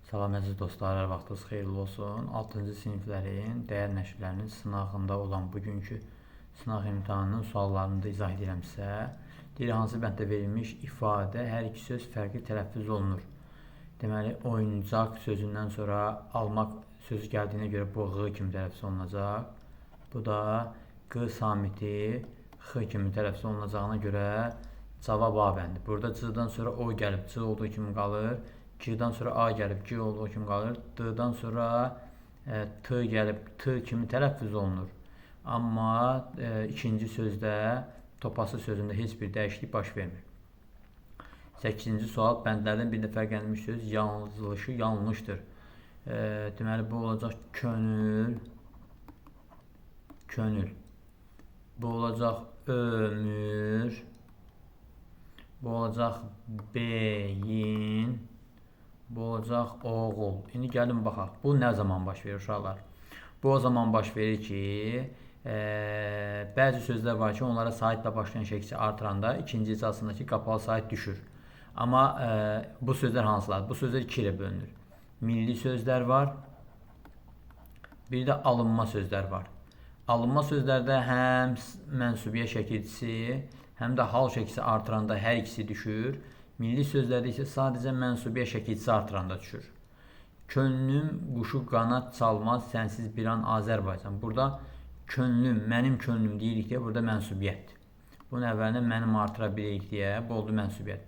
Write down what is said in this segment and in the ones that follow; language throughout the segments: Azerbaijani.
Salam əziz dostlar, hər vaxtınız xeyirli olsun. 6-cı siniflərin dəyər nəşrlərinin sınağında olan bugünkü sınaq imtahanının suallarını da izah edirəm sizə. Deyir, hansı bənddə verilmiş ifadə hər iki söz fərqli tələffüz olunur. Deməli, oyuncaq sözündən sonra almaq sözü gəldiyinə görə bu ğı kimi tələffüz olunacaq. Bu da q samiti x kimi tələffüz olunacağına görə cavab A bəndi. Burada c-dan sonra o gəlib, c olduğu kimi qalır. G-dan sonra A gəlib, G olduğu kimi qalır. D-dan sonra T gəlib, T kimi tələffüz olunur. Amma ikinci sözdə, topası sözündə heç bir dəyişiklik baş vermir. 8-ci sual, bəndlərdən birində fərqlənmiş söz yazılışı yanlışdır. Deməli, bu olacaq könül, könül. Bu olacaq ömür. Bu olacaq beyin. Bu olacaq oğul. İndi gəlin baxaq. Bu nə zaman baş verir uşaqlar? Bu o zaman baş verir ki, bəzi sözlər var ki, onlara saitlə başlayan şəkilsi artıranda ikinci icrasındakı qapalı sait düşür. Amma bu sözlər hansılardır? Bu sözlər 2 ilə bölünür. Milli sözlər var, bir də alınma sözlər var. Alınma sözlərdə həm mənsubiyyə şəkilçisi, həm də hal şəkilsi artıranda hər ikisi düşür. Milli sözlərdə isə sadəcə mənsubiyyə şəkilçisi artıranda düşür. Könlüm quşu qanat çalmaz, sənsiz bir an Azərbaycan. Burada könlüm, mənim könlüm deyirik deyə burada mənsubiyyətdir. Bunun əvvəlinə mənim artıra bilirik deyə bu oldu mənsubiyyət.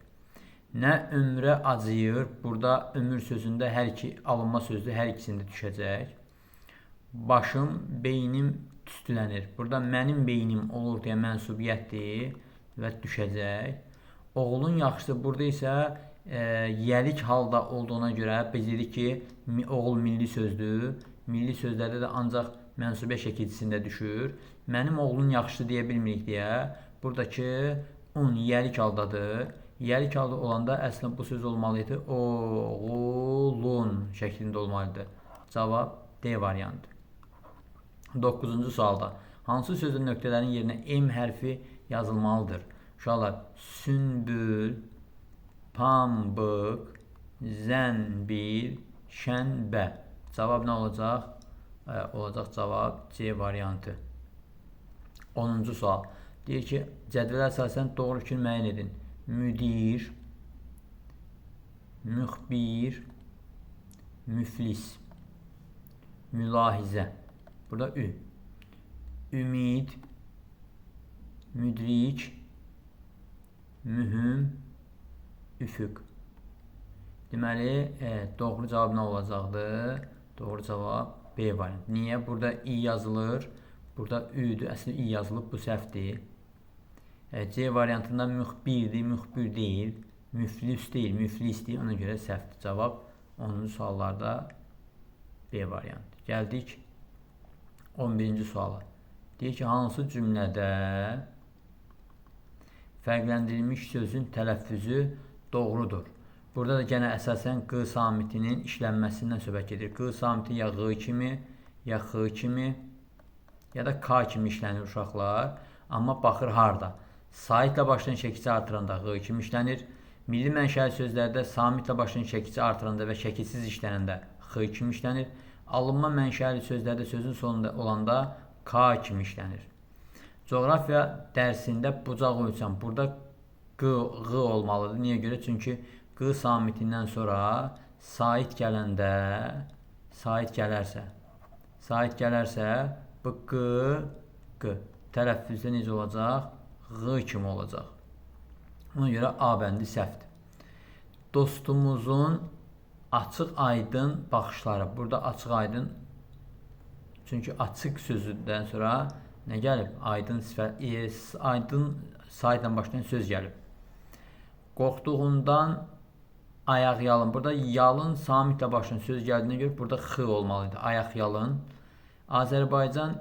Nə ömrə acıyır, burada ömür sözündə hər iki alınma sözü hər ikisində düşəcək. Başım, beynim tüstülənir. Burada mənim beynim olur deyə mənsubiyyətdir və düşəcək. Oğlun yaxşısı burada isə yəlik halda olduğuna görə biz dedik ki, oğul milli sözdür. Milli sözlərdə də ancaq mənsubiyyə şəkilçisində düşür. Mənim oğlun yaxşısı deyə bilmirik deyə buradakı un yəlik haldadır. Yəlik halda olanda əslində bu söz olmalıydı. Oğulun şəklində olmalıdır. Cavab D variantı. 9-cu sualda hansı sözün nöqtələrin yerinə M hərfi yazılmalıdır? Uşaqlar, sümbül, pambıq, zənbil, şənbə. Cavab nə olacaq? Olacaq cavab C variantı. 10-cu sual. Deyir ki, cədvələ əsasən doğru fikir müəyyən edin. Müdir, müxbir, müflis, mülahizə. Burada ü. Ümid, müdrik, mühüm, üfüq. Deməli, doğru cavab nə olacaqdır? Doğru cavab B variantı. Niyə? Burada i yazılır. Burada ü'dür. Əslində i yazılıb. Bu səhvdir. C variantında müxbirdir. Müxbir deyil. Müflis deyil. Müflisdir. Ona görə səhvdir. Cavab 10-cu suallarda B variantı. Gəldik 11-ci suala. Deyir ki, hansı cümlədə fərqləndirilmiş sözün tələffüzü doğrudur? Burada da gənə əsasən q samitinin işlənməsindən söhbət gedir. Q samiti ya q kimi, ya x kimi, ya da k kimi işlənir uşaqlar. Amma baxır harda? Saitlə başlayan şəkilsi artıranda q kimi işlənir. Milli mənşəli sözlərdə samitlə başlayan şəkilsi artıranda və şəkilsiz işlənəndə x kimi işlənir. Alınma mənşəli sözlərdə sözün sonunda olanda k kimi işlənir. Coğrafiya dərsində bucaq ölçəm. Burada q olmalıdır. Niyə görə? Çünki q samitindən sonra sait gələrsə bu q tələffüzdə necə olacaq? Q kimi olacaq. Ona görə A bəndi səhvdir. Dostumuzun açıq aydın baxışları. Burada açıq aydın, çünki açıq sözündən sonra nə gəlib? Aydın saitlə başlayan söz gəlib. Qorxduğundan ayaq yalın. Burada yalın samitlə başlayan söz gəldiyinə görə burada x olmalıydı. Ayaq yalın. Azərbaycan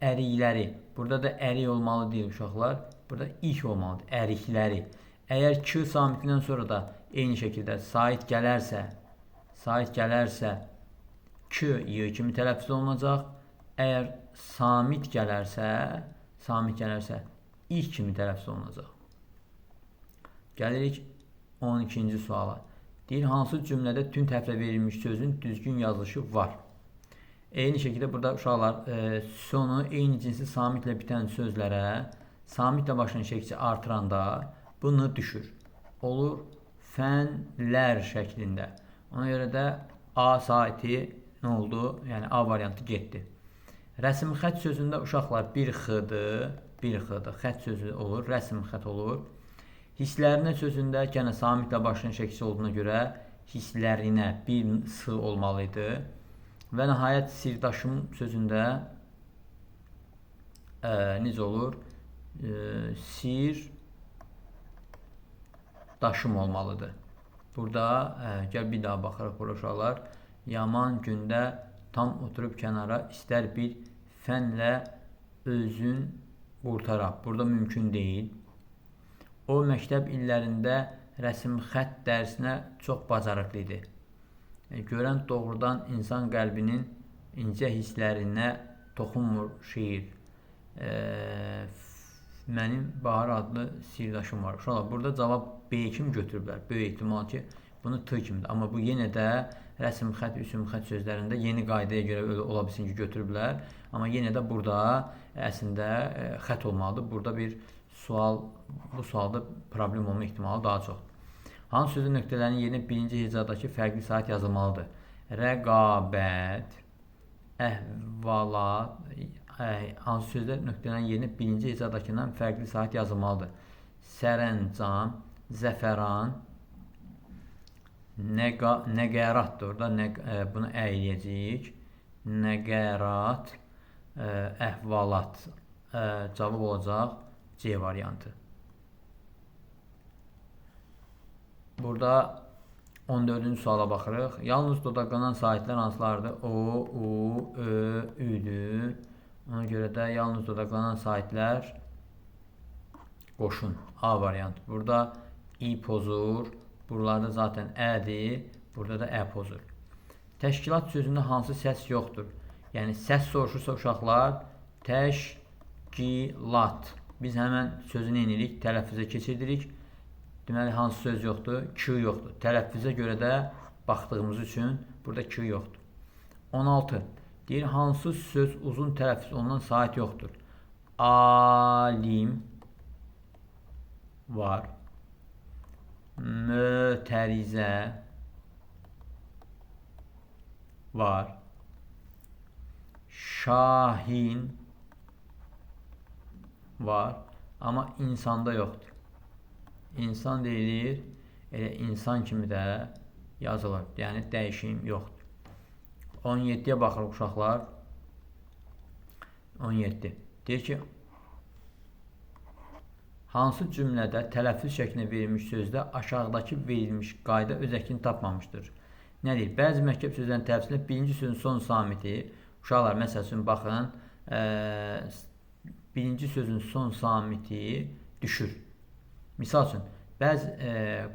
ərikləri. Burada da ərik olmalı deyil uşaqlar. Burada iş olmalıdır. Ərikləri. Əgər k samitindən sonra da eyni şəkildə sait gələrsə k y kimi tələffüz olunacaq. Əgər samit gələrsə iş kimi tələffüz olunacaq. Gəlirik 12-ci suala. Deyir, hansı cümlədə tünd hərflə verilmiş sözün düzgün yazılışı var? Eyni şəkildə burada uşaqlar sonu eyni cinsi samitlə bitən sözlərə samitlə başlayan şəkilçi artıranda bunu düşür. Olur fənlər şəklində. Ona görə də A saiti nə oldu? Yəni A variantı getdi. Rəsm xət sözündə uşaqlar bir xıdır, xət sözü olur, rəsm xət olur. Hisslərinə sözündə gənə samitlə başlayan şəkilçi olduğuna görə hisslərinə bir sı olmalıydı. Və nəhayət sirdaşım sözündə necə olur? Sirdaşım olmalıdır. Burada gəl bir daha baxırıq bura uşaqlar. Yaman gündə tam oturub kənara istər bir fənlə özün qurtaraq. Burada mümkün deyil. O məktəb illərində rəsm xət dərsinə çox bacarıqlı idi. Görən doğrudan insan qəlbinin incə hisslərinə toxunmur şiir. Mənim Bahar adlı sirdaşım var. Uşaqlar, burada cavab B kimi götürüblər. Böyük ehtimal ki, bunu T kimidir. Amma bu yenə də rəsm xət, üsüm xət sözlərində yeni qaydaya görə ola bilsin ki, götürüblər. Amma yenə də burada əslində xət olmalıdır. Burada bir sual, bu sualda problem olma ehtimalı daha çox. Hansı sözün nöqtələrinin yerinə birinci hecadakı fərqli sait yazılmalıdır? Rəqabət, əhvalat, hansı sözlər nöqtələrin yerinə birinci hecadakından fərqli sait yazılmalıdır? Sərəncam, zəfəran, nəqəratdır orada, bunu əyləyəcəyik. Nəqərat, əhvalat, cavab olacaq C variantı. Burada 14-cü suala baxırıq. Yalnız dodaqlanan saitlər hansılardır? O, U, Ö, Üdür. Ona görə də yalnız dodaqlanan saitlər qoşun. A variantı. Burada İ pozur. Buralarda zaten Ədir. Burada da Ə pozur. Təşkilat sözündə hansı səs yoxdur? Yəni səs soruşursa uşaqlar təşkilat. Biz həmən sözü nə edirik? Tələffüzə keçirdirik. Deməli, hansı söz yoxdur? Q yoxdur. Tələffüzə görə də baxdığımız üçün burada Q yoxdur. 16. Deyir, hansı söz uzun tələffüz olunan sait yoxdur? Alim var. Mötərizə var. Şahin var. Amma insanda yoxdur. İnsan deyilir, elə insan kimi də yazılır. Yəni, dəyişim yoxdur. 17-yə baxırıq uşaqlar. 17. Deyir ki, hansı cümlədə tələffüz şəklində verilmiş sözdə aşağıdakı verilmiş qayda öz əksini tapmamışdır? Nə deyir? Bəzi mərkəb sözlərin tələffüzündə birinci sözün son samiti, uşaqlar, məsəl üçün, baxın, birinci sözün son samiti düşür. Misal üçün, bəzi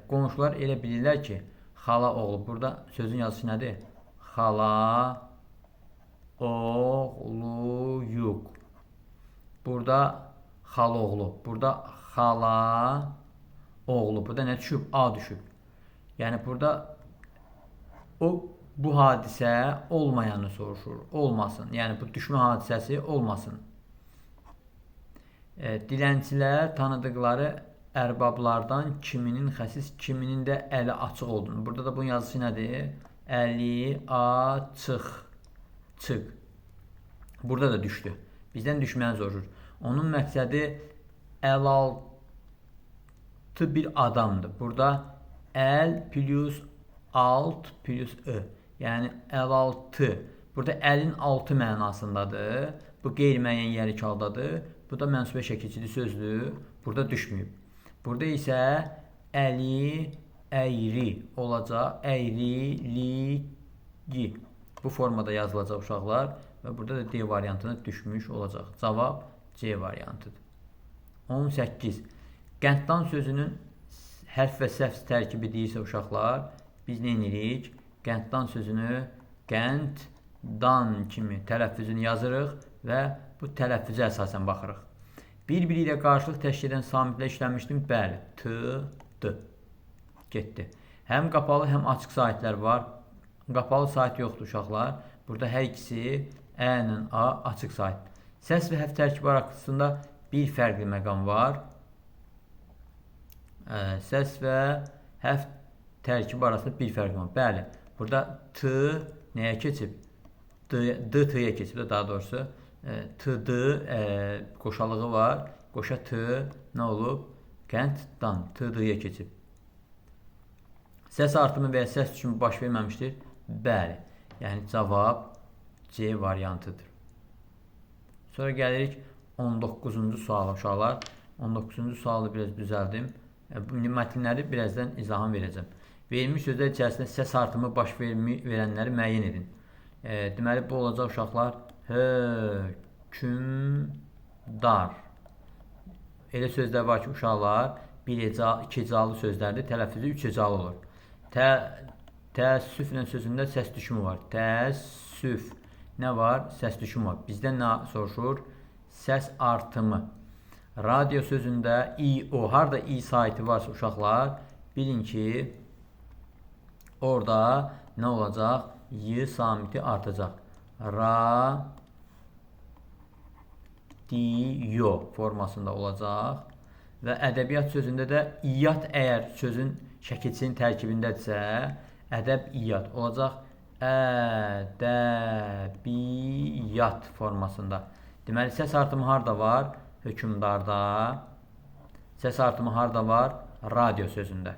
qonşular elə bilirlər ki, xala oğlu, burada sözün yazısı nədir? Xala oğluyuq. Burada xala oğlu, burada xala oğlu, burada nə düşüb? A düşüb. Yəni, burada bu hadisə olmayanı soruşur, olmasın. Yəni, bu düşmə hadisəsi olmasın. Dilənçilər tanıdıqları ərbablardan kiminin xəsis, kiminin də əli açıq olduğunu. Burada da bunun yazısı nədir? Əli açıq. Çıx. Burada da düşdü. Bizdən düşməyən soruşur. Onun məqsədi əlaltı bir adamdır. Burada əl plus alt plus ö. Yəni əlaltı. Burada əlin altı mənasındadır. Bu qeyri-müəyyən yerli haldadır. Bu da mənsubə şəkilçili sözdür. Burada düşməyib. Burada isə əli, əyri olacaq. Əyriliyi. Bu formada yazılacaq uşaqlar. Və burada da D variantına düşmüş olacaq. Cavab C variantıdır. 18. Qənddan sözünün hərf və səhv tərkibi deyirsə uşaqlar, biz nə edirik? Qənddan sözünü qənddan kimi tələffüzünü yazırıq və bu tələffüzə əsasən baxırıq. Bir-biri ilə qarşılıq təşkil edən samitlə işlənmişdim. Bəli. T, D. Getdi. Həm qapalı, həm açıq sahitlər var. Qapalı sahit yoxdur uşaqlar. Burada hər ikisi ə ilə A açıq sahit. Səs və hərf tərkibi arasında bir fərqli məqam var. Səs və hərf tərkibi arasında bir fərq var. Bəli, burada T nəyə keçib? D T'yə keçib də daha doğrusu. T, D qoşalığı var. Qoşa T nə olub? Qənddan T, D-yə keçib. Səs artımı və ya səs düşümü baş verməmişdir. Bəli, yəni cavab C variantıdır. Sonra gəlirik 19-cu suala uşaqlar. 19-cu sualı biraz düzəldim. Bu mətnləri birazdan izahını verəcəm. Verilmiş sözlər içərisində səs artımı baş verənləri müəyyən edin. Deməli, bu olacaq uşaqlar hökümdar. Elə sözlər var ki, uşaqlar bir hecalı, iki hecalı sözlərdir, tələffüzü üç hecalı olur. Təəssüflə sözündə səs düşümü var. Təəssüf. Nə var? Səs düşümü var. Bizdən nə soruşur? Səs artımı. Radio sözündə i-o, harada i saiti varsa uşaqlar, bilin ki, orada nə olacaq? Y samiti artacaq. Radio formasında olacaq. Və ədəbiyyat sözündə də iyyat əgər sözün şəkilçinin tərkibindədirsə, ədəb-iyyat olacaq. Ədəbiyyat formasında. Deməli, səs artımı harada var? Hökümdarda. Səs artımı harada var? Radio sözündə.